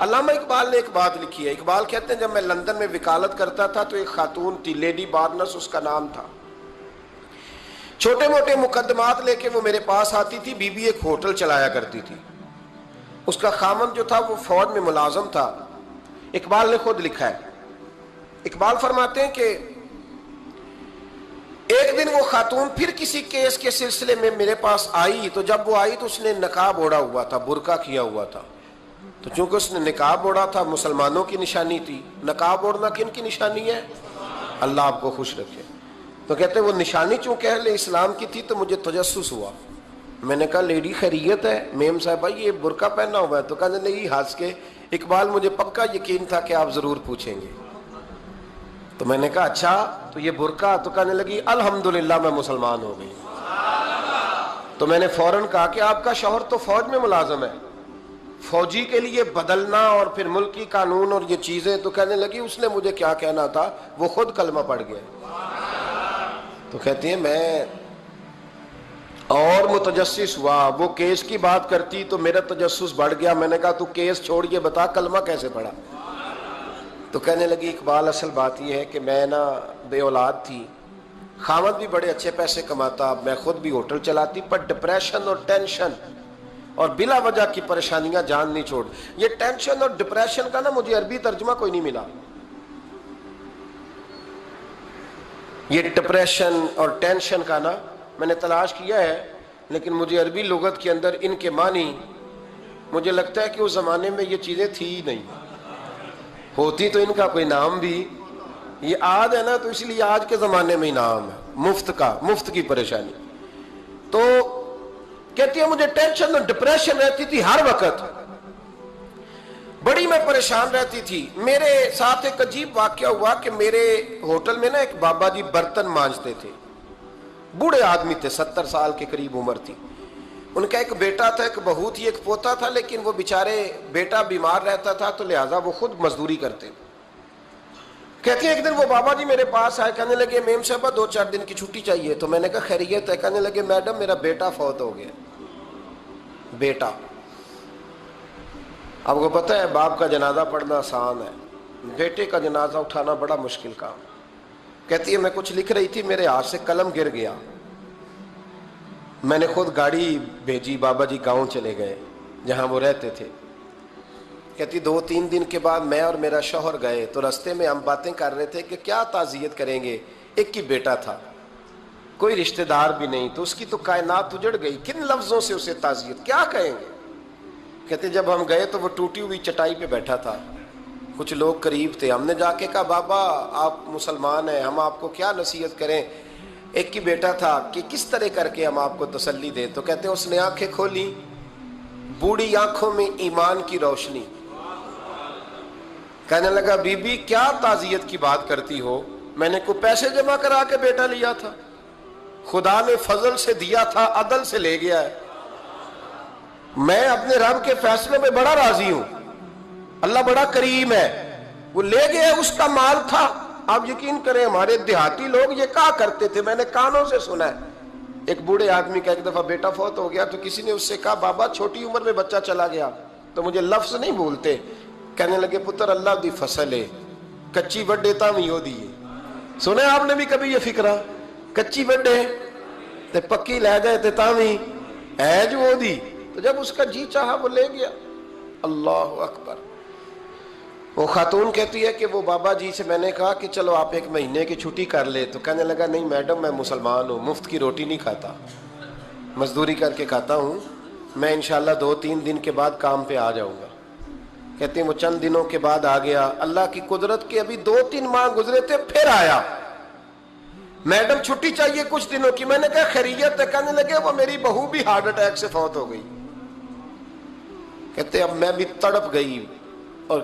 علامہ اقبال نے ایک بات لکھی ہے. اقبال کہتے ہیں جب میں لندن میں وکالت کرتا تھا تو ایک خاتون تھی, لیڈی بارنس اس کا نام تھا. چھوٹے موٹے مقدمات لے کے وہ میرے پاس آتی تھی. بی بی ایک ہوٹل چلایا کرتی تھی. اس کا خامند جو تھا وہ فوج میں ملازم تھا. اقبال نے خود لکھا ہے, اقبال فرماتے ہیں کہ ایک دن وہ خاتون پھر کسی کیس کے سلسلے میں میرے پاس آئی, تو جب وہ آئی تو اس نے نقاب اوڑھا ہوا تھا, برقع کیا ہوا تھا. تو چونکہ اس نے نقاب اوڑھا تھا, مسلمانوں کی نشانی تھی. نقاب اوڑھنا کن کی نشانی ہے؟ اللہ آپ کو خوش رکھے. تو کہتے ہیں وہ نشانی چونکہ اہل اسلام کی تھی تو مجھے تجسس ہوا. میں نے کہا لیڈی خیریت ہے؟ میم صاحبہ یہ برقع پہنا ہوا ہے. تو کہنے لگی ہنس کے, اقبال مجھے پکا یقین تھا کہ آپ ضرور پوچھیں گے. تو میں نے کہا اچھا تو یہ برقع؟ تو کہنے لگی الحمدللہ میں مسلمان ہو گئی. تو میں نے فوراً کہا کہ آپ کا شوہر تو فوج میں ملازم ہے, فوجی کے لیے بدلنا اور پھر ملکی قانون اور یہ چیزیں. تو کہنے لگی اس نے مجھے کیا کہنا تھا, وہ خود کلمہ پڑھ گیا. تو کہتی ہیں میں اور متجسس ہوا. وہ کیس کی بات کرتی تو میرا تجسس بڑھ گیا. میں نے کہا تو کیس چھوڑ کے بتا کلمہ کیسے پڑھا؟ تو کہنے لگی اقبال اصل بات یہ ہے کہ میں نا بے اولاد تھی, خامد بھی بڑے اچھے پیسے کماتا, میں خود بھی ہوٹل چلاتی, پر ڈپریشن اور ٹینشن اور بلا وجہ کی پریشانیاں جان نہیں چھوڑ. یہ ٹینشن اور ڈپریشن کا نا مجھے عربی ترجمہ کوئی نہیں ملا. یہ ڈپریشن اور ٹینشن کا نا میں نے تلاش کیا ہے, لیکن مجھے عربی لغت کے اندر ان کے معنی مجھے لگتا ہے کہ اس زمانے میں یہ چیزیں تھی ہی نہیں. ہوتی تو ان کا کوئی نام بھی, یہ آج ہے نا تو اس لیے آج کے زمانے میں ہی نام ہے مفت کا, مفت کی پریشانی. تو کہتی ہے مجھے ٹینشن اور ڈپریشن رہتی تھی ہر وقت, بڑی میں پریشان رہتی تھی. میرے ساتھ ایک عجیب واقعہ ہوا کہ میرے ہوٹل میں نا ایک بابا جی برتن مانجتے تھے, بوڑھے آدمی تھے, 70 سال کے قریب عمر تھی. ان کا ایک بیٹا تھا, ایک بہو تھی, ایک پوتا تھا, لیکن وہ بیچارے بیٹا بیمار رہتا تھا تو لہٰذا وہ خود مزدوری کرتے. کہتے ہیں ایک دن وہ بابا جی میرے پاس آئے, کہنے لگے میم صاحبہ 2-4 دن کی چھٹی چاہیے. تو میں نے کہا خیریت ہے؟ کہنے لگے میڈم میرا بیٹا فوت ہو گیا. بیٹا, آپ کو پتہ ہے باپ کا جنازہ پڑھنا آسان ہے, بیٹے کا جنازہ اٹھانا بڑا مشکل کام. کہتی ہے میں کچھ لکھ رہی تھی, میرے ہاتھ سے قلم گر گیا. میں نے خود گاڑی بھیجی, بابا جی گاؤں چلے گئے جہاں وہ رہتے تھے. کہتی 2-3 دن کے بعد میں اور میرا شوہر گئے تو رستے میں ہم باتیں کر رہے تھے کہ کیا تعزیت کریں گے. ایک ہی بیٹا تھا, کوئی رشتہ دار بھی نہیں, تو اس کی تو کائنات اجڑ گئی, کن لفظوں سے اسے تعزیت کیا کہیں گے. کہتے جب ہم گئے تو وہ ٹوٹی ہوئی چٹائی پہ بیٹھا تھا, کچھ لوگ قریب تھے. ہم نے جا کے کہا بابا آپ مسلمان ہیں, ہم آپ کو کیا نصیحت کریں, ایک ہی بیٹا تھا, کہ کس طرح کر کے ہم آپ کو تسلی دیں. تو کہتے اس نے آنکھیں کھولی, بوڑھی آنکھوں میں ایمان کی روشنی. کہنے لگا بی بی کیا تعزیت کی بات کرتی ہو, میں نے کوئی پیسے جمع کرا کے بیٹا لیا تھا, خدا نے فضل سے دیا تھا, عدل سے لے گیا ہے. میں اپنے رب کے فیصلے میں بڑا راضی ہوں, اللہ بڑا کریم ہے, وہ لے گیا, اس کا مال تھا. آپ یقین کریں ہمارے دیہاتی لوگ یہ کہا کرتے تھے, میں نے کانوں سے سنا ہے. ایک بوڑھے آدمی کا ایک دفعہ بیٹا فوت ہو گیا تو کسی نے اس سے کہا بابا چھوٹی عمر میں بچہ چلا گیا تو مجھے لفظ نہیں بھولتے. کہنے لگے پتر اللہ دی فصل ہے, کچی بڈے تامی ہو دیئے. سنے آپ نے بھی کبھی یہ فکرہ, کچی بڈے تے پکی لے جائے تے تامی ہے جو ہو دی. تو جب اس کا جی چاہا وہ لے گیا. اللہ اکبر. وہ خاتون کہتی ہے کہ وہ بابا جی سے میں نے کہا کہ چلو آپ 1 مہینے کی چھٹی کر لے. تو کہنے لگا نہیں میڈم میں مسلمان ہوں, مفت کی روٹی نہیں کھاتا, مزدوری کر کے کھاتا ہوں, میں انشاءاللہ 2-3 دن کے بعد کام پہ آ جاؤں گا. کہتے ہیں وہ چند دنوں کے بعد آ گیا. اللہ کی قدرت کے ابھی 2-3 ماہ گزرے تھے پھر آیا, میڈم چھٹی چاہیے کچھ دنوں کی. میں نے کہا خیریت ہے؟ کہنے لگے وہ میری بہو بھی ہارٹ اٹیک سے فوت ہو گئی. کہتے اب میں بھی تڑپ گئی اور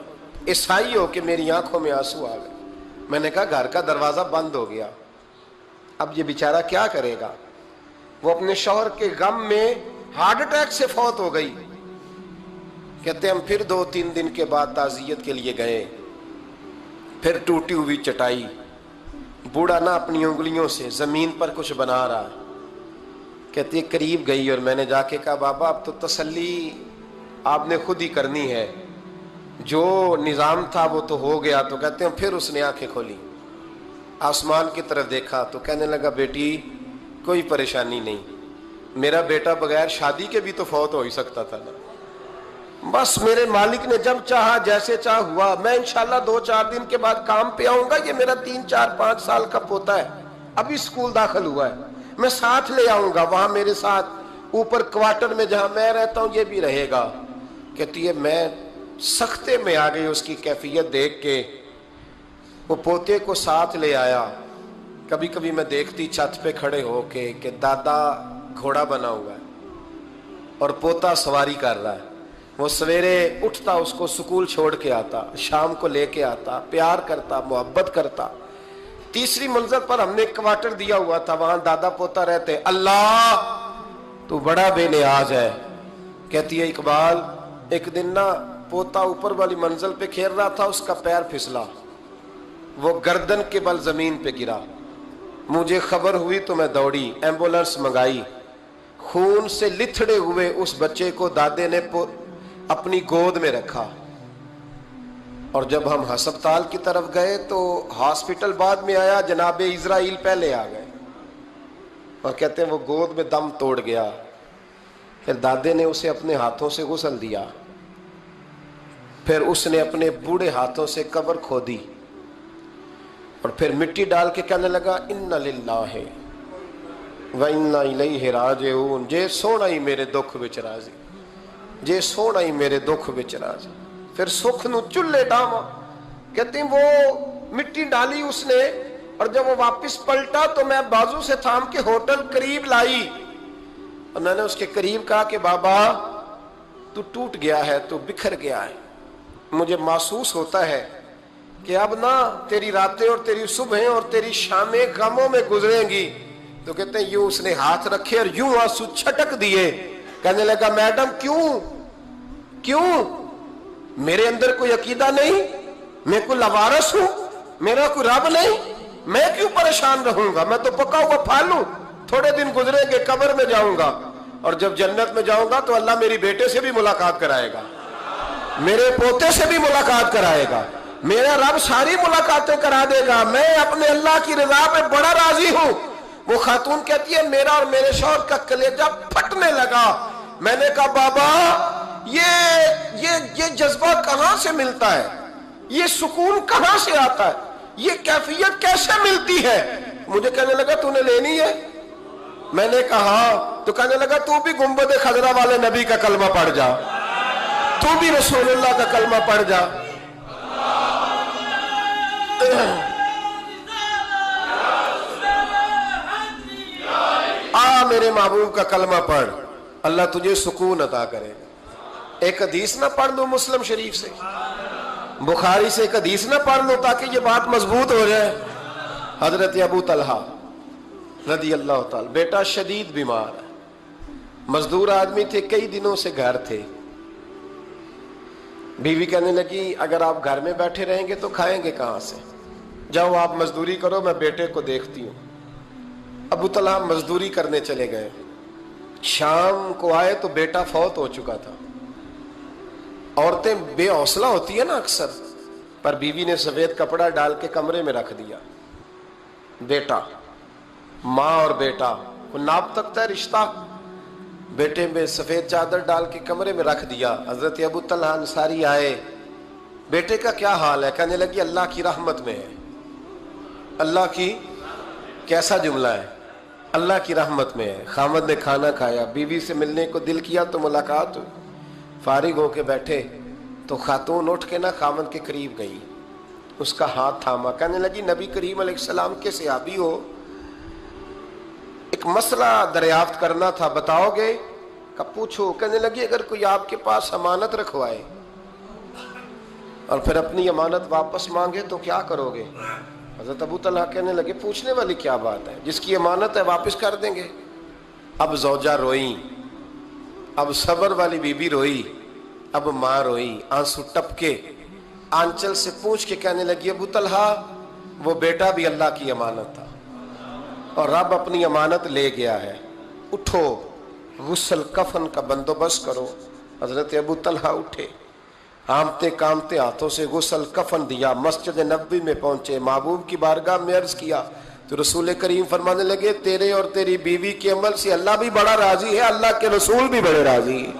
عیسائی ہو کہ میری آنکھوں میں آنسو آ گئے. میں نے کہا گھر کا دروازہ بند ہو گیا, اب یہ بیچارہ کیا کرے گا. وہ اپنے شوہر کے غم میں ہارٹ اٹیک سے فوت ہو گئی. کہتے ہم پھر 2-3 دن کے بعد تعزیت کے لیے گئے, پھر ٹوٹی ہوئی چٹائی, بوڑھا نہ اپنی انگلیوں سے زمین پر کچھ بنا رہا. کہتے قریب گئی اور میں نے جا کے کہا بابا اب تو تسلی آپ نے خود ہی کرنی ہے, جو نظام تھا وہ تو ہو گیا. تو کہتے ہیں پھر اس نے آنکھیں کھولی, آسمان کی طرف دیکھا تو کہنے لگا بیٹی کوئی پریشانی نہیں, میرا بیٹا بغیر شادی کے بھی تو فوت ہو ہی سکتا تھا نا, بس میرے مالک نے جب چاہا جیسے چاہ ہوا. میں انشاءاللہ 2-4 دن کے بعد کام پہ آؤں گا. یہ میرا 3-4-5 سال کا پوتا ہے, ابھی اسکول داخل ہوا ہے, میں ساتھ لے آؤں گا, وہاں میرے ساتھ اوپر کوارٹر میں جہاں میں رہتا ہوں یہ بھی رہے گا. کہتی ہے میں سختے میں آ گئی اس کی کیفیت دیکھ کے. وہ پوتے کو ساتھ لے آیا. کبھی کبھی میں دیکھتی چھت پہ کھڑے ہو کے کہ دادا گھوڑا بنا ہوا ہے اور پوتا سواری کر رہا ہے. وہ سویرے اٹھتا, اس کو سکول چھوڑ کے آتا, شام کو لے کے آتا, پیار کرتا, محبت کرتا. تیسری منزل پر ہم نے ایک کوارٹر دیا ہوا تھا, وہاں دادا پوتا رہتے. اللہ تو بڑا بے نیاز ہے. کہتی ہے اقبال ایک دن نا پوتا اوپر والی منزل پہ کھیل رہا تھا, اس کا پیر پھسلا, وہ گردن کے بل زمین پہ گرا. مجھے خبر ہوئی تو میں دوڑی, ایمبولنس منگائی. خون سے لتھڑے ہوئے اس بچے کو دادے نے اپنی گود میں رکھا. اور جب ہم ہسپتال کی طرف گئے تو ہاسپٹل بعد میں آیا, جناب اسرائیل پہلے آ گئے اور کہتے ہیں وہ گود میں دم توڑ گیا. پھر دادے نے اسے اپنے ہاتھوں سے غسل دیا, پھر اس نے اپنے بوڑھے ہاتھوں سے قبر کھودی اور پھر مٹی ڈال کے کہنے لگا انا للہ و انا الیہ راجعون. جے سونا ہی میرے دکھ وچ راضی, جے سونا ہی میرے دکھ وچ راضی. پھر سکھ نو چلے ڈاواں. کہتے ہیں وہ مٹی ڈالی اس نے, اور جب وہ واپس پلٹا تو میں بازو سے تھام کے ہوٹل قریب لائی اور میں نے اس کے قریب کہا کہ بابا تو ٹوٹ گیا ہے, تو بکھر گیا ہے. مجھے محسوس ہوتا ہے کہ اب نہ تیری راتیں اور تیری صبحیں اور تیری شامیں غموں میں گزریں گی. تو کہتے ہیں یوں اس نے ہاتھ رکھے اور یوں آنسو چھٹک دیے. کہنے لگا میڈم کیوں میرے اندر کوئی عقیدہ نہیں, میں کوئی لوارث ہوں, میرا کوئی رب نہیں, میں کیوں پریشان رہوں گا, میں تو پکا ہوا پھل ہوں. تھوڑے دن گزریں گے قبر میں جاؤں گا, اور جب جنت میں جاؤں گا تو اللہ میری بیٹے سے بھی ملاقات کرائے گا, میرے پوتے سے بھی ملاقات کرائے گا, میرا رب ساری ملاقاتیں کرا دے گا. میں اپنے اللہ کی رضا پہ بڑا راضی ہوں. وہ خاتون کہتی ہے میرا اور میرے شوہر کا کلیجہ پھٹنے لگا. میں نے کہا بابا یہ جذبہ کہاں سے ملتا ہے, یہ سکون کہاں سے آتا ہے, یہ کیفیت کیسے ملتی ہے. مجھے کہنے لگا تو نے لینی ہے. میں نے کہا, تو کہنے لگا تو بھی گنبد خضرا والے نبی کا کلمہ پڑھ جا, تو بھی رسول اللہ کا کلمہ پڑھ جا. میرے محبوب کا کلمہ پڑھ, اللہ تجھے سکون عطا کرے. ایک حدیث نہ پڑھ لو مسلم شریف سے, بخاری سے ایک حدیث نہ پڑھ لو تاکہ یہ بات مضبوط ہو جائے. حضرت ابو طلحہ رضی اللہ تعالی, بیٹا شدید بیمار ہے, مزدور آدمی تھے, کئی دنوں سے گھر تھے. بیوی کہنے لگی اگر آپ گھر میں بیٹھے رہیں گے تو کھائیں گے کہاں سے, جاؤ آپ مزدوری کرو, میں بیٹے کو دیکھتی ہوں. ابو طلحہ مزدوری کرنے چلے گئے. شام کو آئے تو بیٹا فوت ہو چکا تھا. عورتیں بے حوصلہ ہوتی ہے نا اکثر, پر بیوی نے سفید کپڑا ڈال کے کمرے میں رکھ دیا. بیٹا, ماں اور بیٹا کو ناپ تکتا ہے رشتہ, بیٹے میں سفید چادر ڈال کے کمرے میں رکھ دیا. حضرت ابو طلحہ انصاری آئے, بیٹے کا کیا حال ہے؟ کہنے لگی اللہ کی رحمت میں ہے. اللہ کی, کیسا جملہ ہے, اللہ کی رحمت میں ہے. خامد نے کھانا کھایا, بیوی سے ملنے کو دل کیا تو ملاقات ہوئی. فارغ ہو کے بیٹھے تو خاتون اٹھ کے نا خامد کے قریب گئی, اس کا ہاتھ تھاما, کہنے لگی نبی کریم علیہ السلام کے صحابی ہو, ایک مسئلہ دریافت کرنا تھا, بتاؤ گے؟ کہ پوچھو. کہنے لگی اگر کوئی آپ کے پاس امانت رکھوائے اور پھر اپنی امانت واپس مانگے تو کیا کرو گے؟ حضرت ابو طلحہ کہنے لگے پوچھنے والی کیا بات ہے, جس کی امانت ہے واپس کر دیں گے. اب زوجہ روئی, اب صبر والی بی بی روئی, اب ماں روئی, آنسو ٹپکے, آنچل سے پوچھ کے کہنے لگی ابو طلحہ وہ بیٹا بھی اللہ کی امانت تھا اور رب اپنی امانت لے گیا ہے, اٹھو غسل کفن کا بندوبست کرو. حضرت ابو طلحہ اٹھے, کامتے کامتے ہاتھوں سے غسل کفن دیا، مسجد نبوی میں پہنچے، محبوب کی بارگاہ میں عرض کیا تو رسول کریم فرمانے لگے تیرے اور تیری بیوی کے عمل سے اللہ بھی بڑا راضی ہے، اللہ کے رسول بھی بڑے راضی ہیں،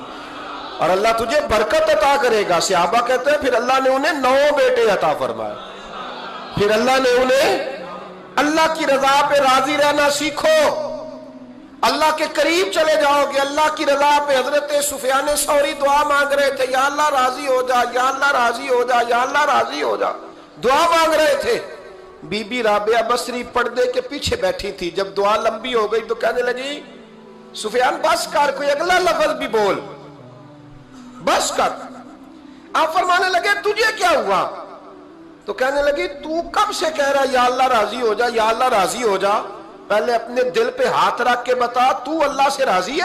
اور اللہ تجھے برکت عطا کرے گا۔ صحابہ کہتے ہیں پھر اللہ نے انہیں 9 بیٹے عطا فرمائے، پھر اللہ نے انہیں اللہ کی رضا پہ راضی رہنا سیکھو، اللہ کے قریب چلے جاؤ گے اللہ کی رضا پہ۔ حضرت سفیان ثوری دعا مانگ رہے تھے، یا اللہ راضی ہو جا، یا اللہ راضی ہو جا، یا اللہ راضی ہو جا، دعا مانگ رہے تھے۔ بی بی رابعہ بصری پردے کے پیچھے بیٹھی تھی، جب دعا لمبی ہو گئی تو کہنے لگی سفیان بس کر، کوئی اگلا لفظ بھی بول، بس کر۔ آپ فرمانے لگے تجھے کیا ہوا؟ تو کہنے لگی تو کب سے کہہ رہا یا اللہ راضی ہو جا، یا اللہ راضی ہو جا، پہلے اپنے دل پہ ہاتھ رکھ کے بتا تو اللہ سے راضی ہے؟